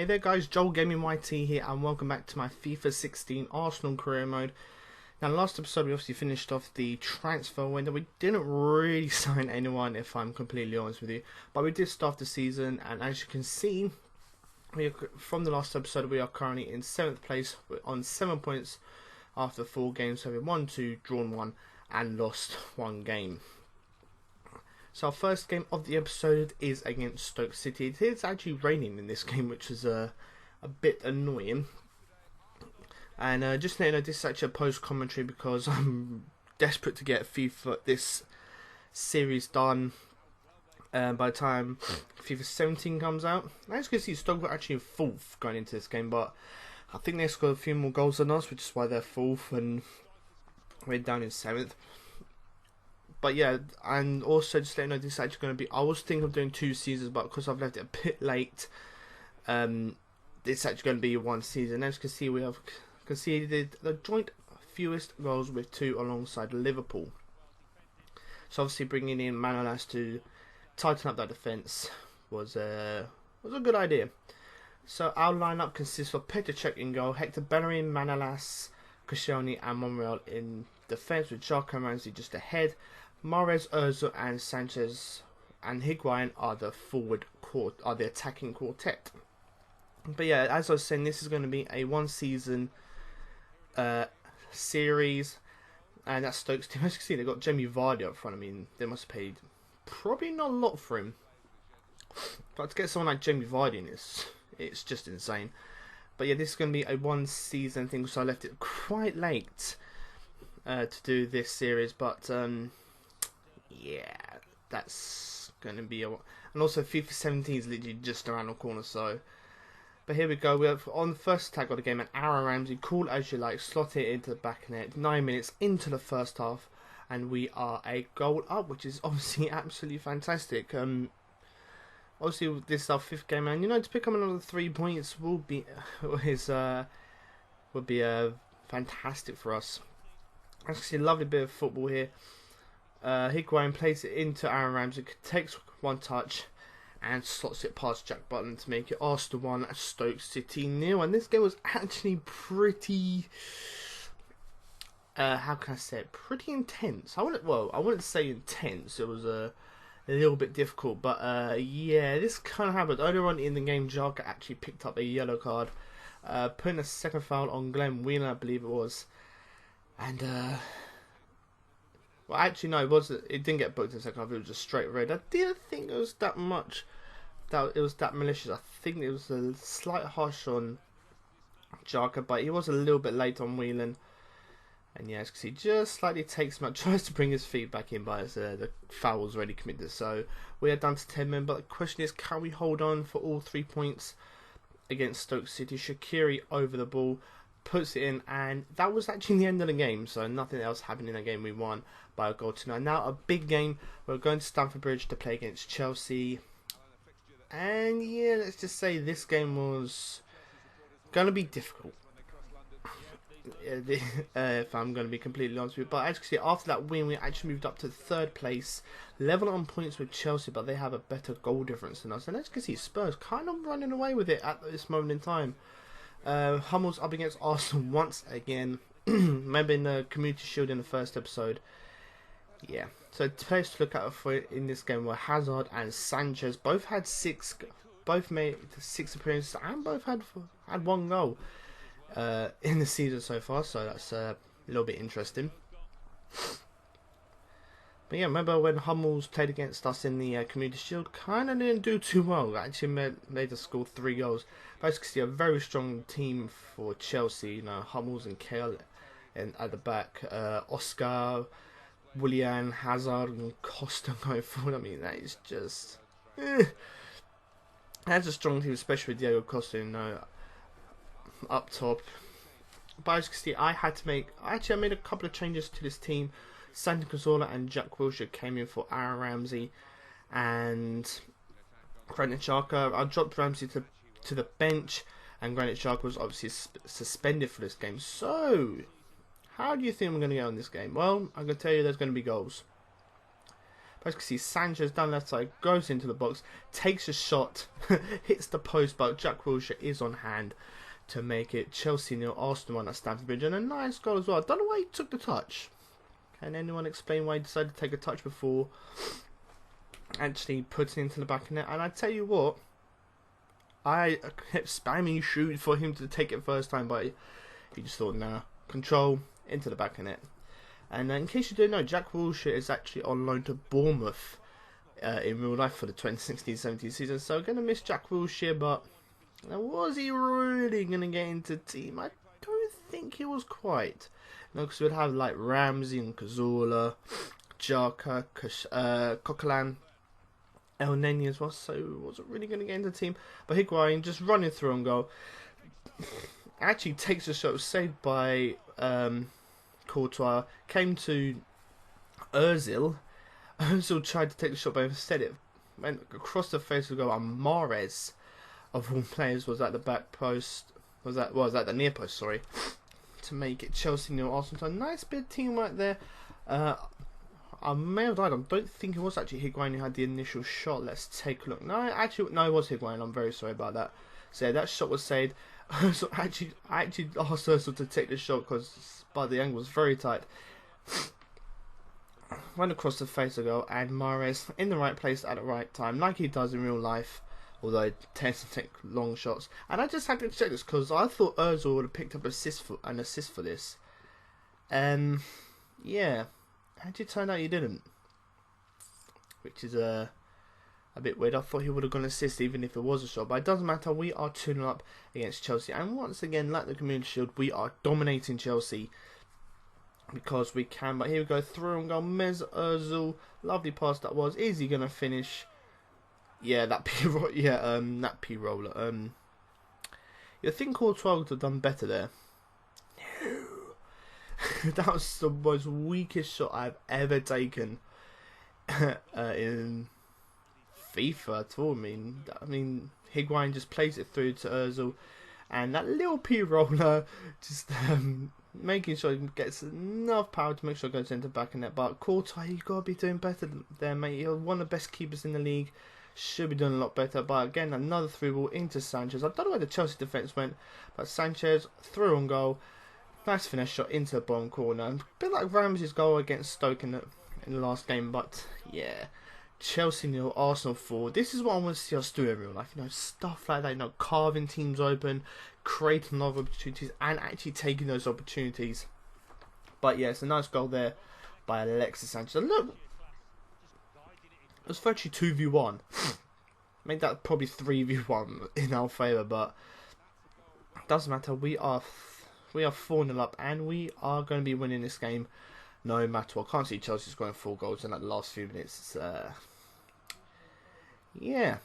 Hey there guys, JoelGamingYT here and welcome back to my FIFA 16 Arsenal career mode. Now last episode we obviously finished off the transfer window. We didn't really sign anyone if I'm completely honest with you, but we did start the season, and as you can see from the last episode we are currently in 7th place on 7 points after 4 games. So we won 2, drawn 1 and lost 1 game. So our first game of the episode is against Stoke City. It is actually raining in this game, which is a bit annoying. And just to let you know, this is actually a post commentary because I'm desperate to get this series done by the time FIFA 17 comes out. As you can see, Stoke were actually 4th going into this game, but I think they scored a few more goals than us, which is why they're 4th and we're down in 7th. But yeah, and also just let you know, this is actually going to be, I was thinking of doing 2 seasons, but because I've left it a bit late, it's actually going to be 1 season. As you can see, we have conceded the joint fewest goals with 2 alongside Liverpool. So obviously bringing in Manolas to tighten up that defence was a good idea. So our lineup consists of Petr Cech in goal, Hector Bellerin, Manolas, Koscielny and Monreal in defence, with Xhaka and Ramsey just ahead. Mahrez, Ozil and Sanchez and Higuain are the attacking quartet. But yeah, as I was saying, this is going to be a 1 season series, and that's Stoke's team. As you can see, they've got Jamie Vardy up front. I mean, they must have paid probably not a lot for him, but to get someone like Jamie Vardy in this, it's just insane. But yeah, this is going to be a 1 season thing, so I left it quite late to do this series, but yeah, that's going to be and also FIFA 17 is literally just around the corner. So, but here we go. We have on the first attack of the game, an Aaron Ramsey, call as you like, slot it into the back of net. 9 minutes into the first half, and we are a goal up, which is obviously absolutely fantastic. Obviously, this is our 5th game, and to pick up another 3 points would be fantastic for us. As you can see, a lovely bit of football here. Higuain plays it into Aaron Ramsey, takes 1 touch and slots it past Jack Butland to make it Arsenal 1, Stoke City 0. And this game was actually pretty, how can I say it, pretty intense. I wouldn't say intense. It was a little bit difficult, but yeah, this kind of happened earlier on in the game. Xhaka actually picked up a yellow card, putting a second foul on Glenn Whelan, I believe it was. And well, actually no, it didn't get booked in the second half. It was just straight red. I didn't think it was that much, that it was that malicious. I think it was a slight harsh on Xhaka, but he was a little bit late on Whelan. And yeah, as you can see, just slightly takes him out, tries to bring his feet back in, but the foul was already committed. So we are down to 10 men. But the question is, can we hold on for all 3 points against Stoke City? Shaqiri over the ball, puts it in, and that was actually the end of the game. So nothing else happened in the game. We won by a goal to 9. Now a big game. We're going to Stamford Bridge to play against Chelsea. And yeah, let's just say this game was going to be difficult, if I'm going to be completely honest with you. But as you can see, after that win, we actually moved up to 3rd place, level on points with Chelsea, but they have a better goal difference than us. And as you can see, Spurs kind of running away with it at this moment in time. Hummels up against Arsenal once again. Remember in the Community Shield in the first episode. Yeah, so the players to look out for in this game were Hazard and Sanchez. Both made 6 appearances and both had 1 goal in the season so far, so that's a little bit interesting. But yeah, remember when Hummels played against us in the Community Shield, kind of didn't do too well. Actually made us score 3 goals. But as you can see, a very strong team for Chelsea. Hummels and Kale at the back, Oscar, Willian, Hazard and Costa going forward. I mean, that is just that's a strong team, especially with Diego Costa up top. But as you can see, I made a couple of changes to this team. Santi Cazorla and Jack Wilshere came in for Aaron Ramsey and Granit Xhaka. I dropped Ramsey to the bench, and Granit Xhaka was obviously suspended for this game. So, how do you think we're going to get on this game? Well, I'm going to tell you there's going to be goals. As you can see, Sanchez down left side goes into the box, takes a shot, hits the post, but Jack Wilshere is on hand to make it Chelsea 0, Arsenal 1 at Stamford Bridge, and a nice goal as well. I don't know why he took the touch. Can anyone explain why he decided to take a touch before actually putting it into the back of net? And I tell you what, I kept spamming shoot for him to take it first time, but he just thought, nah, control into the back of net. And in case you don't know, Jack Wilshere is actually on loan to Bournemouth in real life for the 2016-17 season. So going to miss Jack Wilshere, but was he really going to get into the team? I don't think he was quite. No, because we'd have like Ramsey and Cazorla, Xhaka, Coquelin, El Neni as well. So he wasn't really going to get into the team. But Higuain just running through on goal. Actually takes a shot, saved by Courtois, came to Ozil. Ozil tried to take the shot, but instead it went across the face of the goal, and Mahrez, of all players, was at the back post. Was at the near post, sorry, to make it Chelsea 0, Arsenal 2. Nice bit of teamwork there. I may have died. I don't think it was actually Higuain who had the initial shot. Let's take a look. No, actually, no, it was Higuain. I'm very sorry about that. So yeah, that shot was saved. So I actually asked Ozil to take the shot but the angle was very tight. Went across the face of the goal, and Mahrez in the right place at the right time, like he does in real life, although it tends to take long shots. And I just had to check this because I thought Ozil would have picked up an assist for this. Yeah, actually turned out he didn't, which is a bit weird. I thought he would have gone assist even if it was a shot, but it doesn't matter. We are 2-0 up against Chelsea, and once again, like the Community Shield, we are dominating Chelsea because we can. But here we go, through and go, Mesut Ozil, lovely pass that was. Is he gonna finish? Yeah, that P roller. You think Courtois would have done better there? No, that was the most weakest shot I've ever taken in FIFA at all. I mean, Higuain just plays it through to Ozil, and that little P roller just making sure he gets enough power to make sure it goes into the back of net. But Courtois, you gotta be doing better there, mate. You're one of the best keepers in the league. Should be doing a lot better. But again, another through ball into Sanchez. I don't know where the Chelsea defence went, but Sanchez through on goal. Nice finesse shot into the bottom corner. A bit like Ramsey's goal against Stoke in the last game. But yeah, Chelsea 0, Arsenal 4. This is what I want to see us do in real life. You know, stuff like that. You know, carving teams open, creating a lot of opportunities, and actually taking those opportunities. But yeah, it's a nice goal there by Alexis Sanchez. And look, it was virtually 2v1. Made that probably 3v1 in our favour, but it doesn't matter. We are 4-0 up, and we are going to be winning this game no matter what. Can't see Chelsea scoring 4 goals in the last few minutes. Yeah,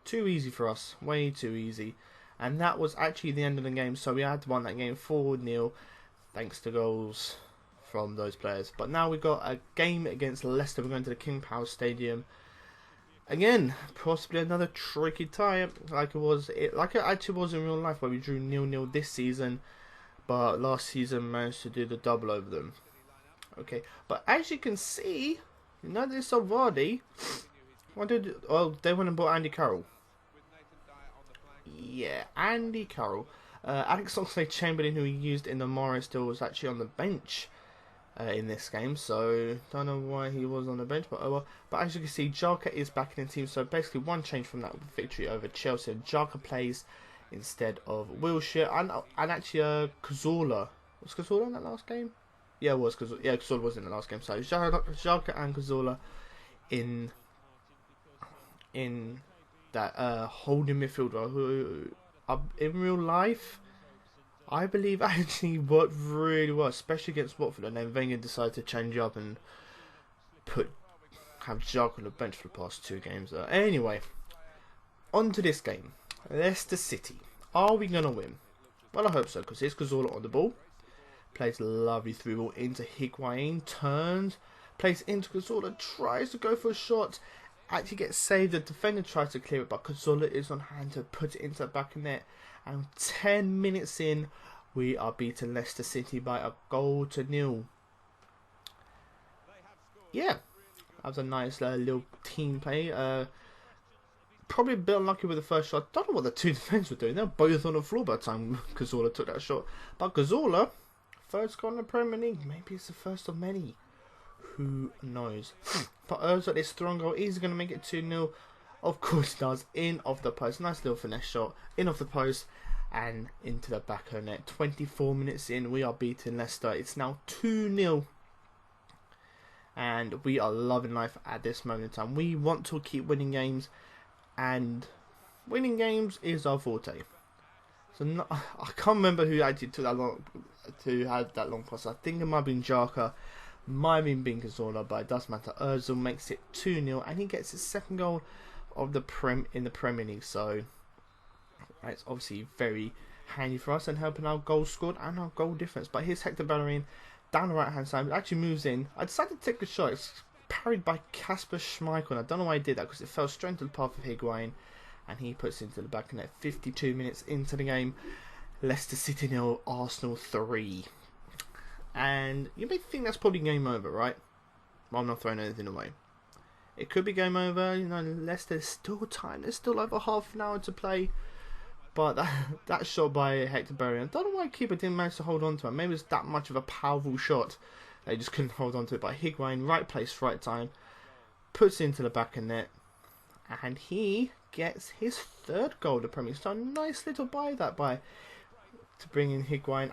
too easy for us, way too easy. And that was actually the end of the game. So we had won that game 4-0 thanks to goals from those players. But now we've got a game against Leicester. We're going to the King Power Stadium. Again, possibly another tricky tie, like it actually was in real life, where we drew 0-0 this season, but last season managed to do the double over them. Okay, but as you can see, United Vardy, they went and bought Andy Carroll. Yeah, Andy Carroll. Alex Oxlade-Chamberlain, who he used in the Morris deal, was actually on the bench in this game, so don't know why he was on the bench, but oh well. But as you can see, Xhaka is back in the team, so basically one change from that victory over Chelsea. Xhaka plays instead of Wilshere, and actually Cazorla. Was Cazorla in that last game? Yeah, it was. Cazorla was in the last game, so Xhaka and Cazorla in that holding midfielder who in real life I believe actually worked really well, especially against Watford, and then Wenger decided to change up and have Xhaka on the bench for the past 2 games. Anyway, on to this game. Leicester City. Are we going to win? Well, I hope so, because here's Cazorla on the ball. Plays a lovely through ball into Higuain. Turns. Plays into Cazorla. Tries to go for a shot. Actually gets saved. The defender tries to clear it, but Cazorla is on hand to put it into the back of net. And 10 minutes in, we are beating Leicester City by 1-0. Yeah, That was a nice little team play. Probably a bit unlucky with the first shot. Don't know what the two defenders were doing. They were both on the floor by the time Cazorla took that shot. But Cazorla, first goal in the Premier League. Maybe it's the first of many. Who knows? But Ozil, this strong goal, is going to make it 2-0. Of course it does. In off the post. Nice little finesse shot. In off the post. And into the back of the net. 24 minutes in. We are beating Leicester. It's now 2-0. And we are loving life at this moment in time. We want to keep winning games. And winning games is our forte. So I can't remember who actually took that long to have that long pass. I think it might have been Xhaka. Might have been Cazorla, but it doesn't matter. Ozil makes it 2-0 and he gets his second goal of the in the Premier League. So it's obviously very handy for us and helping our goals scored and our goal difference. But here's Hector Bellerin down the right hand side. It actually moves in. I decided to take a shot. It's parried by Kasper Schmeichel. I don't know why he did that because it fell straight into the path of Higuain and he puts it into the back of net. 52 minutes into the game. Leicester City 0, Arsenal 3. And you may think that's probably game over, right? Well, I'm not throwing anything away. It could be game over. You know, Leicester's still time. There's still over half an hour to play. But that shot by Hector Bellerin, I don't know why keeper didn't manage to hold on to it. Maybe it was that much of a powerful shot. They just couldn't hold on to it. But Higuain, right place, right time. Puts it into the back of net. And he gets his third goal of the Premier League. So a nice little buy that by to bring in Higuain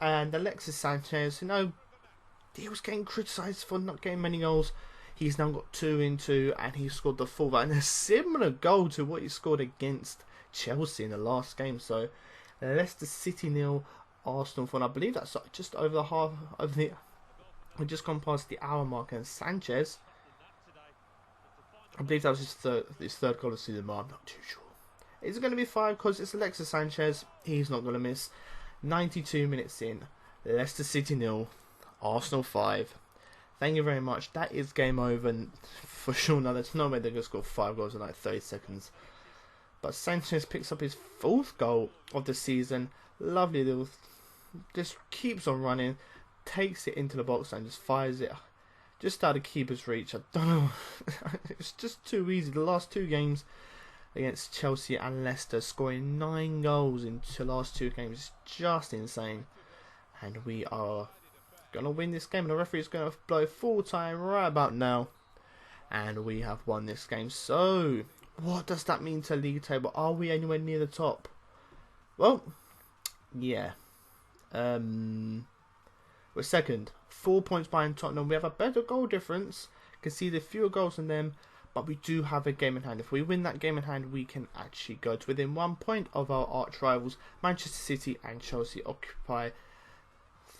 and Alexis Sanchez. You know, he was getting criticised for not getting many goals. He's now got 2 in 2 and he scored the fullback and a similar goal to what he scored against Chelsea in the last game. So Leicester City 0, Arsenal 4. I believe that's just over the half of the. We've just gone past the hour mark and Sanchez. I believe that was his third goal of the season, but I'm not too sure. Is it going to be 5? Because it's Alexis Sanchez. He's not going to miss. 92 minutes in. Leicester City 0. Arsenal 5. Thank you very much. That is game over. And for sure now, there's no way they're going to score 5 goals in like 30 seconds. But Sanchez picks up his 4th goal of the season. Lovely little. Just keeps on running. Takes it into the box and just fires it. Just out of keeper's reach. I don't know. It's just too easy. The last 2 games against Chelsea and Leicester, scoring 9 goals in the last 2 games is just insane. And we are going to win this game. And the referee is going to blow full time right about now. And we have won this game. So, what does that mean to league table? Are we anywhere near the top? Well, yeah. We're second. 4 points behind Tottenham. We have a better goal difference. Conceded fewer goals than them. But we do have a game in hand. If we win that game in hand, we can actually go to within 1 point of our arch rivals. Manchester City and Chelsea occupy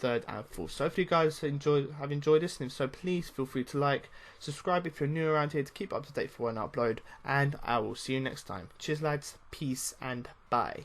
3rd and 4th. So hopefully you guys have enjoyed this. And if so, please feel free to like, subscribe if you're new around here to keep up to date for when I upload. And I will see you next time. Cheers lads, peace and bye.